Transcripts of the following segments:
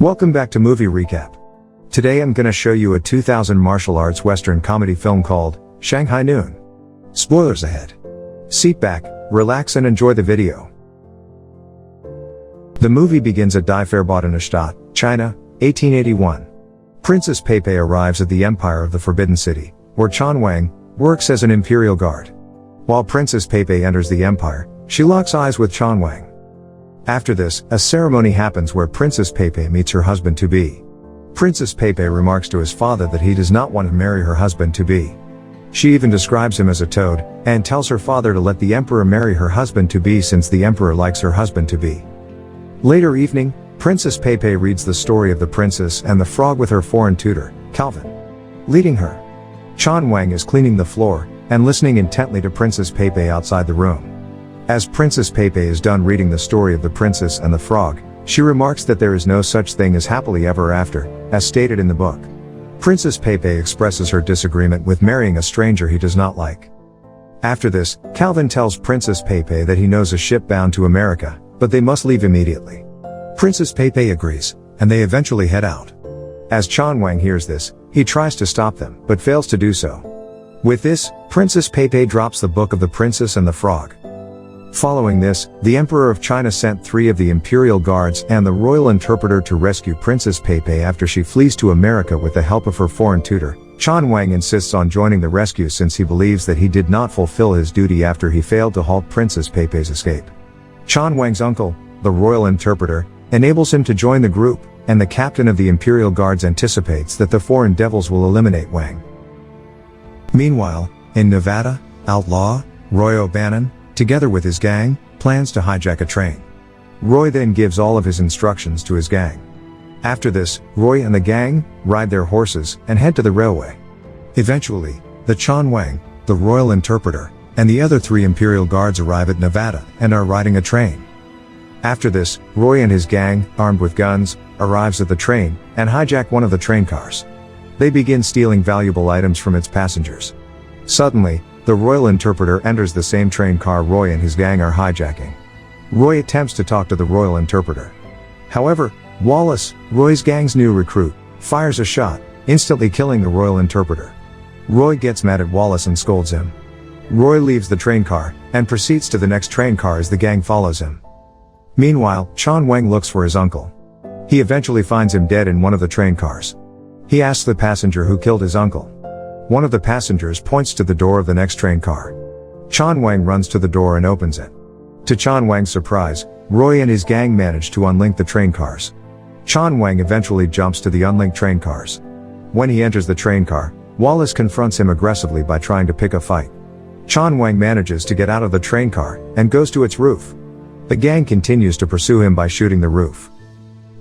Welcome back to Movie Recap. Today I'm gonna show you a 2000 martial arts western comedy film called Shanghai Noon. Spoilers ahead. Sit back, relax and enjoy the video. The movie begins at Die verbotene Stadt, China, 1881. Princess Peipei arrives at the Empire of the Forbidden City, where Chen Wang works as an imperial guard. While Princess Peipei enters the empire, she locks eyes with Chen Wang. After this, a ceremony happens where Princess Peipei meets her husband-to-be. Princess Peipei remarks to his father that he does not want to marry her husband-to-be. She even describes him as a toad, and tells her father to let the emperor marry her husband-to-be since the emperor likes her husband-to-be. Later evening, Princess Peipei reads the story of the princess and the frog with her foreign tutor, Calvin. Leading her, Chen Wang is cleaning the floor, and listening intently to Princess Peipei outside the room. As Princess Peipei is done reading the story of the princess and the frog, she remarks that there is no such thing as happily ever after, as stated in the book. Princess Peipei expresses her disagreement with marrying a stranger he does not like. After this, Calvin tells Princess Peipei that he knows a ship bound to America, but they must leave immediately. Princess Peipei agrees, and they eventually head out. As Chen Wang hears this, he tries to stop them, but fails to do so. With this, Princess Peipei drops the book of the princess and the frog. Following this, the Emperor of China sent 3 of the imperial guards and the royal interpreter to rescue Princess Peipei after she flees to America with the help of her foreign tutor. Chen Wang insists on joining the rescue since he believes that he did not fulfill his duty after he failed to halt Princess Peipei's escape. Chen Wang's uncle, the royal interpreter, enables him to join the group, and the captain of the imperial guards anticipates that the foreign devils will eliminate Wang. Meanwhile, in Nevada, outlaw Roy O'Bannon, together with his gang, plans to hijack a train. Roy then gives all of his instructions to his gang. After this, Roy and the gang ride their horses and head to the railway. Eventually, the Chen Wang, the royal interpreter, and the other 3 imperial guards arrive at Nevada and are riding a train. After this, Roy and his gang, armed with guns, arrives at the train and hijack one of the train cars. They begin stealing valuable items from its passengers. Suddenly, the royal interpreter enters the same train car Roy and his gang are hijacking. Roy attempts to talk to the royal interpreter. However, Wallace, Roy's gang's new recruit, fires a shot, instantly killing the royal interpreter. Roy gets mad at Wallace and scolds him. Roy leaves the train car, and proceeds to the next train car as the gang follows him. Meanwhile, Chen Wang looks for his uncle. He eventually finds him dead in one of the train cars. He asks the passenger who killed his uncle. One of the passengers points to the door of the next train car. Chen Wang runs to the door and opens it. To Chen Wang's surprise, Roy and his gang manage to unlink the train cars. Chen Wang eventually jumps to the unlinked train cars. When he enters the train car, Wallace confronts him aggressively by trying to pick a fight. Chen Wang manages to get out of the train car, and goes to its roof. The gang continues to pursue him by shooting the roof.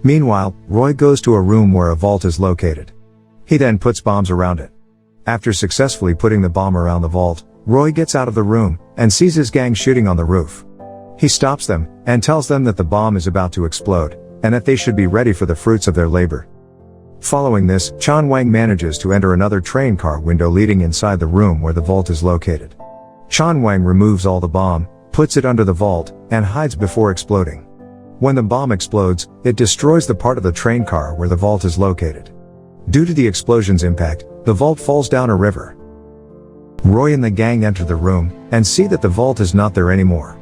Meanwhile, Roy goes to a room where a vault is located. He then puts bombs around it. After successfully putting the bomb around the vault, Roy gets out of the room, and sees his gang shooting on the roof. He stops them, and tells them that the bomb is about to explode, and that they should be ready for the fruits of their labor. Following this, Chen Wang manages to enter another train car window leading inside the room where the vault is located. Chen Wang removes all the bomb, puts it under the vault, and hides before exploding. When the bomb explodes, it destroys the part of the train car where the vault is located. Due to the explosion's impact, the vault falls down a river. Roy and the gang enter the room, and see that the vault is not there anymore.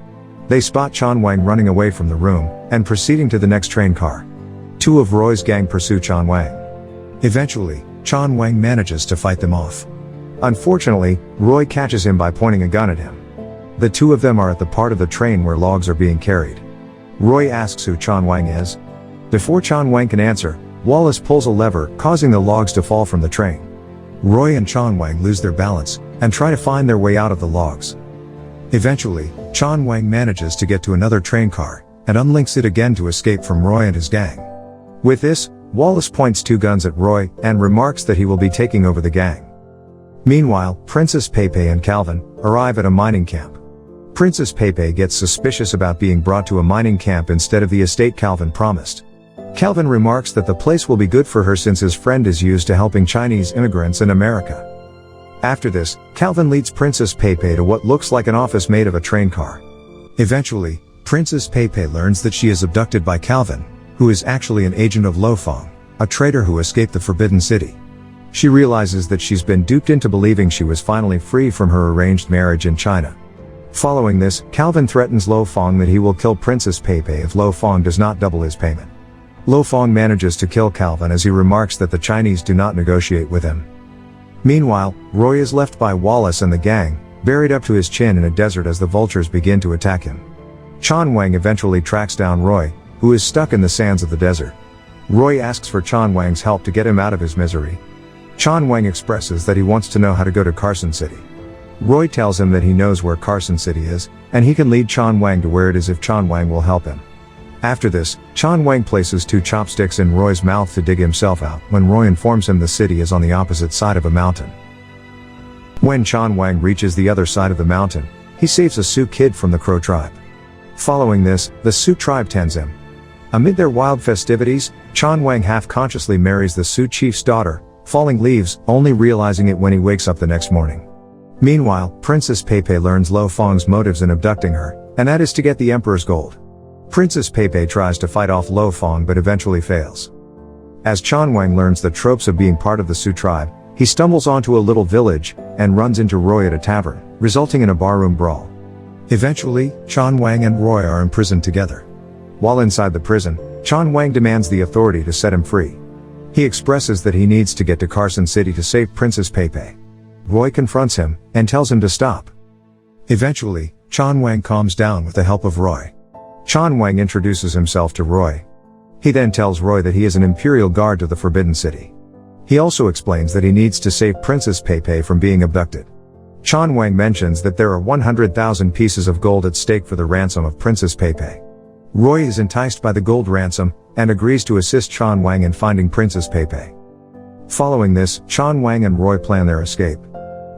They spot Chen Wang running away from the room, and proceeding to the next train car. 2 of Roy's gang pursue Chen Wang. Eventually, Chen Wang manages to fight them off. Unfortunately, Roy catches him by pointing a gun at him. The 2 of them are at the part of the train where logs are being carried. Roy asks who Chen Wang is. Before Chen Wang can answer, Wallace pulls a lever, causing the logs to fall from the train. Roy and Chen Wang lose their balance, and try to find their way out of the logs. Eventually, Chen Wang manages to get to another train car, and unlinks it again to escape from Roy and his gang. With this, Wallace points 2 guns at Roy, and remarks that he will be taking over the gang. Meanwhile, Princess Peipei and Calvin arrive at a mining camp. Princess Peipei gets suspicious about being brought to a mining camp instead of the estate Calvin promised. Calvin remarks that the place will be good for her since his friend is used to helping Chinese immigrants in America. After this, Calvin leads Princess Peipei to what looks like an office made of a train car. Eventually, Princess Peipei learns that she is abducted by Calvin, who is actually an agent of Lo Fong, a traitor who escaped the Forbidden City. She realizes that she's been duped into believing she was finally free from her arranged marriage in China. Following this, Calvin threatens Lo Fong that he will kill Princess Peipei if Lo Fong does not double his payment. Lo Fong manages to kill Calvin as he remarks that the Chinese do not negotiate with him. Meanwhile, Roy is left by Wallace and the gang, buried up to his chin in a desert as the vultures begin to attack him. Chan Wang eventually tracks down Roy, who is stuck in the sands of the desert. Roy asks for Chan Wang's help to get him out of his misery. Chan Wang expresses that he wants to know how to go to Carson City. Roy tells him that he knows where Carson City is, and he can lead Chan Wang to where it is if Chan Wang will help him. After this, Chan Wang places 2 chopsticks in Roy's mouth to dig himself out when Roy informs him the city is on the opposite side of a mountain. When Chan Wang reaches the other side of the mountain, he saves a Sioux kid from the Crow tribe. Following this, the Sioux tribe tends him. Amid their wild festivities, Chan Wang half-consciously marries the Sioux chief's daughter, Falling Leaves, only realizing it when he wakes up the next morning. Meanwhile, Princess Peipei learns Lo Fong's motives in abducting her, and that is to get the Emperor's gold. Princess Peipei tries to fight off Lo Fong but eventually fails. As Chan Wang learns the tropes of being part of the Sioux tribe, he stumbles onto a little village, and runs into Roy at a tavern, resulting in a barroom brawl. Eventually, Chan Wang and Roy are imprisoned together. While inside the prison, Chan Wang demands the authority to set him free. He expresses that he needs to get to Carson City to save Princess Peipei. Roy confronts him, and tells him to stop. Eventually, Chan Wang calms down with the help of Roy. Chan Wang introduces himself to Roy. He then tells Roy that he is an Imperial Guard to the Forbidden City. He also explains that he needs to save Princess Peipei from being abducted. Chan Wang mentions that there are 100,000 pieces of gold at stake for the ransom of Princess Peipei. Roy is enticed by the gold ransom, and agrees to assist Chan Wang in finding Princess Peipei. Following this, Chan Wang and Roy plan their escape.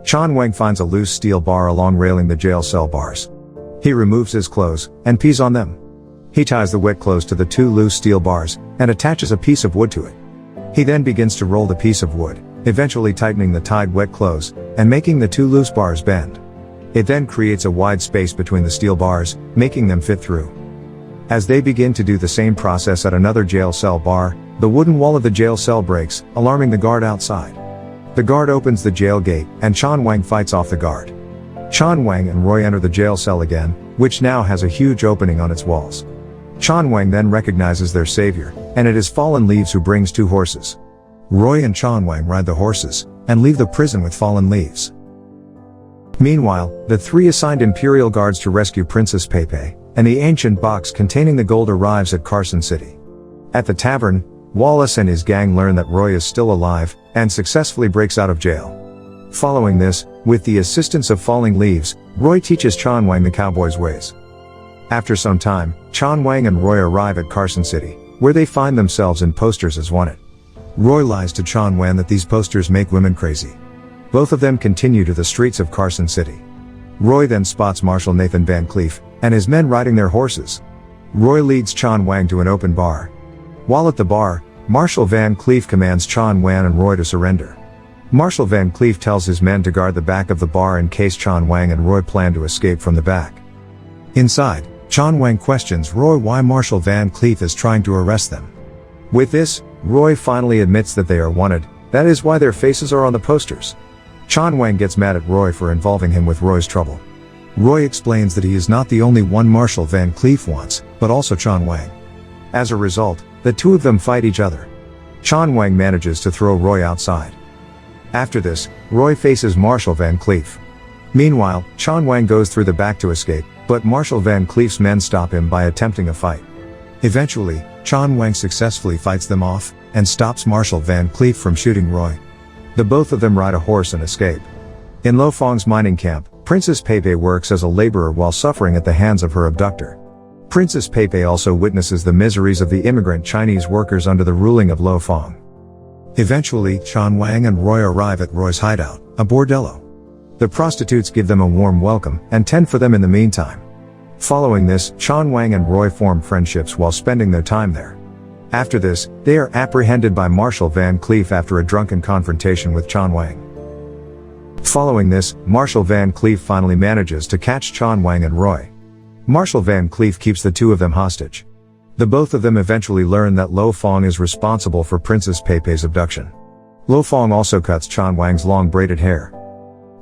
Chan Wang finds a loose steel bar along railing the jail cell bars. He removes his clothes, and pees on them. He ties the wet clothes to the 2 loose steel bars, and attaches a piece of wood to it. He then begins to roll the piece of wood, eventually tightening the tied wet clothes, and making the 2 loose bars bend. It then creates a wide space between the steel bars, making them fit through. As they begin to do the same process at another jail cell bar, the wooden wall of the jail cell breaks, alarming the guard outside. The guard opens the jail gate, and Chan Wang fights off the guard. Chan Wang and Roy enter the jail cell again, which now has a huge opening on its walls. Chan Wang then recognizes their savior, and it is Fallen Leaves who brings 2 horses. Roy and Chan Wang ride the horses, and leave the prison with Fallen Leaves. Meanwhile, the 3 assigned Imperial Guards to rescue Princess Peipei, and the ancient box containing the gold arrives at Carson City. At the tavern, Wallace and his gang learn that Roy is still alive, and successfully breaks out of jail. Following this, with the assistance of Falling Leaves, Roy teaches Chan Wang the cowboy's ways. After some time, Chan Wang and Roy arrive at Carson City, where they find themselves in posters as wanted. Roy lies to Chan Wang that these posters make women crazy. Both of them continue to the streets of Carson City. Roy then spots Marshal Nathan Van Cleef, and his men riding their horses. Roy leads Chan Wang to an open bar. While at the bar, Marshal Van Cleef commands Chan Wang and Roy to surrender. Marshal Van Cleef tells his men to guard the back of the bar in case Chan Wang and Roy plan to escape from the back. Inside, Chan Wang questions Roy why Marshal Van Cleef is trying to arrest them. With this, Roy finally admits that they are wanted, that is why their faces are on the posters. Chan Wang gets mad at Roy for involving him with Roy's trouble. Roy explains that he is not the only one Marshal Van Cleef wants, but also Chan Wang. As a result, the 2 of them fight each other. Chan Wang manages to throw Roy outside. After this, Roy faces Marshal Van Cleef. Meanwhile, Chan Wang goes through the back to escape, but Marshal Van Cleef's men stop him by attempting a fight. Eventually, Chan Wang successfully fights them off, and stops Marshal Van Cleef from shooting Roy. The both of them ride a horse and escape. In Lo Fong's mining camp, Princess Peipei works as a laborer while suffering at the hands of her abductor. Princess Peipei also witnesses the miseries of the immigrant Chinese workers under the ruling of Lo Fong. Eventually, Chan Wang and Roy arrive at Roy's hideout, a bordello. The prostitutes give them a warm welcome, and tend for them in the meantime. Following this, Chan Wang and Roy form friendships while spending their time there. After this, they are apprehended by Marshal Van Cleef after a drunken confrontation with Chan Wang. Following this, Marshal Van Cleef finally manages to catch Chan Wang and Roy. Marshal Van Cleef keeps the 2 of them hostage. The both of them eventually learn that Lo Fong is responsible for Princess Peipei's abduction. Lo Fong also cuts Chan Wang's long braided hair.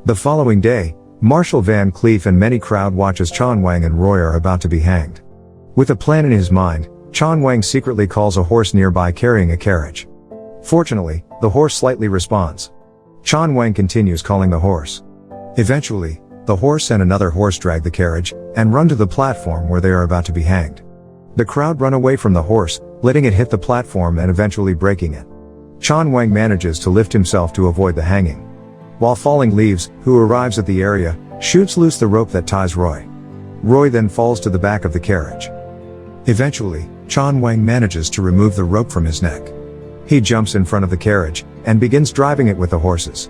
The following day, Marshal Van Cleef and many crowd watch as Chan Wang and Roy are about to be hanged. With a plan in his mind, Chan Wang secretly calls a horse nearby carrying a carriage. Fortunately, the horse slightly responds. Chan Wang continues calling the horse. Eventually, the horse and another horse drag the carriage and run to the platform where they are about to be hanged. The crowd run away from the horse, letting it hit the platform and eventually breaking it. Chan Wang manages to lift himself to avoid the hanging. While falling leaves, who arrives at the area, shoots loose the rope that ties Roy. Roy then falls to the back of the carriage. Eventually, Chan Wang manages to remove the rope from his neck. He jumps in front of the carriage and begins driving it with the horses.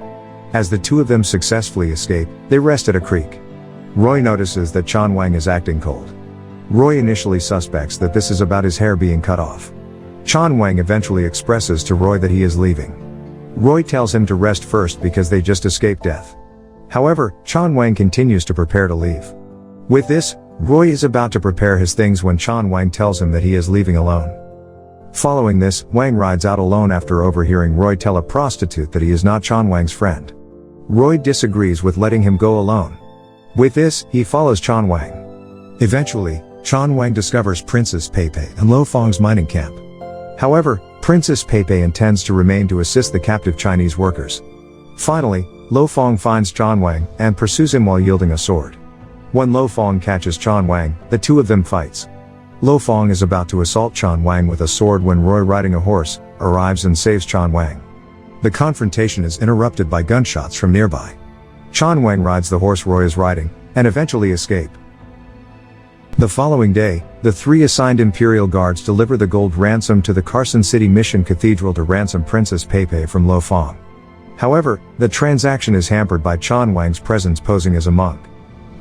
As the two of them successfully escape, they rest at a creek. Roy notices that Chan Wang is acting cold. Roy initially suspects that this is about his hair being cut off. Chan Wang eventually expresses to Roy that he is leaving. Roy tells him to rest first because they just escaped death. However, Chan Wang continues to prepare to leave. With this, Roy is about to prepare his things when Chan Wang tells him that he is leaving alone. Following this, Wang rides out alone after overhearing Roy tell a prostitute that he is not Chan Wang's friend. Roy disagrees with letting him go alone. With this, he follows Chan Wang. Eventually, Chan Wang discovers Princess Peipei and Lo Fong's mining camp. However, Princess Peipei intends to remain to assist the captive Chinese workers. Finally, Lo Fong finds Chan Wang and pursues him while wielding a sword. When Lo Fong catches Chan Wang, the two of them fights. Lo Fong is about to assault Chan Wang with a sword when Roy, riding a horse, arrives and saves Chan Wang. The confrontation is interrupted by gunshots from nearby. Chan Wang rides the horse Roy is riding, and eventually escape. The following day, the three assigned Imperial Guards deliver the gold ransom to the Carson City Mission Cathedral to ransom Princess Peipei from Lo Fong. However, the transaction is hampered by Chan Wang's presence posing as a monk.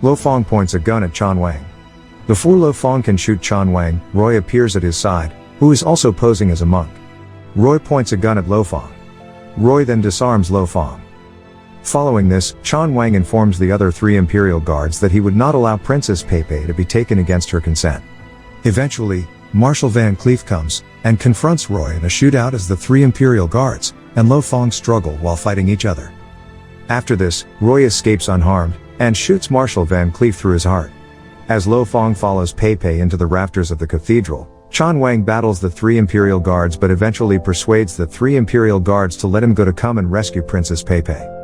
Lo Fong points a gun at Chan Wang. Before Lo Fong can shoot Chan Wang, Roy appears at his side, who is also posing as a monk. Roy points a gun at Lo Fong. Roy then disarms Lo Fong. Following this, Chan Wang informs the other three Imperial Guards that he would not allow Princess Peipei to be taken against her consent. Eventually, Marshal Van Cleef comes and confronts Roy in a shootout as the three Imperial Guards and Lo Fong struggle while fighting each other. After this, Roy escapes unharmed and shoots Marshal Van Cleef through his heart. As Lo Fong follows Peipei into the rafters of the cathedral, Chan Wang battles the three Imperial Guards but eventually persuades the three Imperial Guards to let him go to come and rescue Princess Peipei.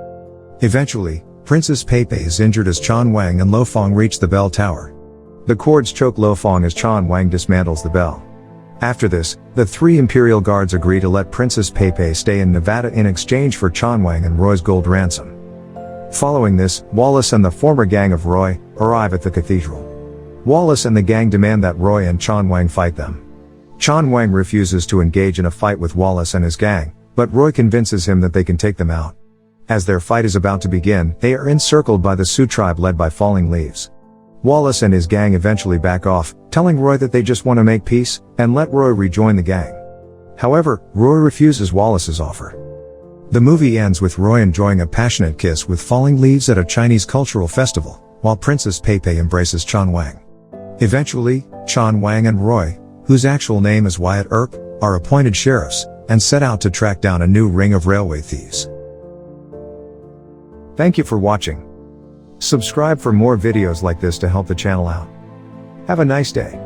Eventually, Princess Peipei is injured as Chan Wang and Lo Fong reach the bell tower. The cords choke Lo Fong as Chan Wang dismantles the bell. After this, the three Imperial Guards agree to let Princess Peipei stay in Nevada in exchange for Chan Wang and Roy's gold ransom. Following this, Wallace and the former gang of Roy arrive at the cathedral. Wallace and the gang demand that Roy and Chan Wang fight them. Chan Wang refuses to engage in a fight with Wallace and his gang, but Roy convinces him that they can take them out. As their fight is about to begin, they are encircled by the Sioux tribe led by Falling Leaves. Wallace and his gang eventually back off, telling Roy that they just want to make peace and let Roy rejoin the gang. However, Roy refuses Wallace's offer. The movie ends with Roy enjoying a passionate kiss with Falling Leaves at a Chinese cultural festival, while Princess Peipei embraces Chan Wang. Eventually, Chan Wang and Roy, whose actual name is Wyatt Earp, are appointed sheriffs and set out to track down a new ring of railway thieves. Thank you for watching. Subscribe for more videos like this to help the channel out. Have a nice day.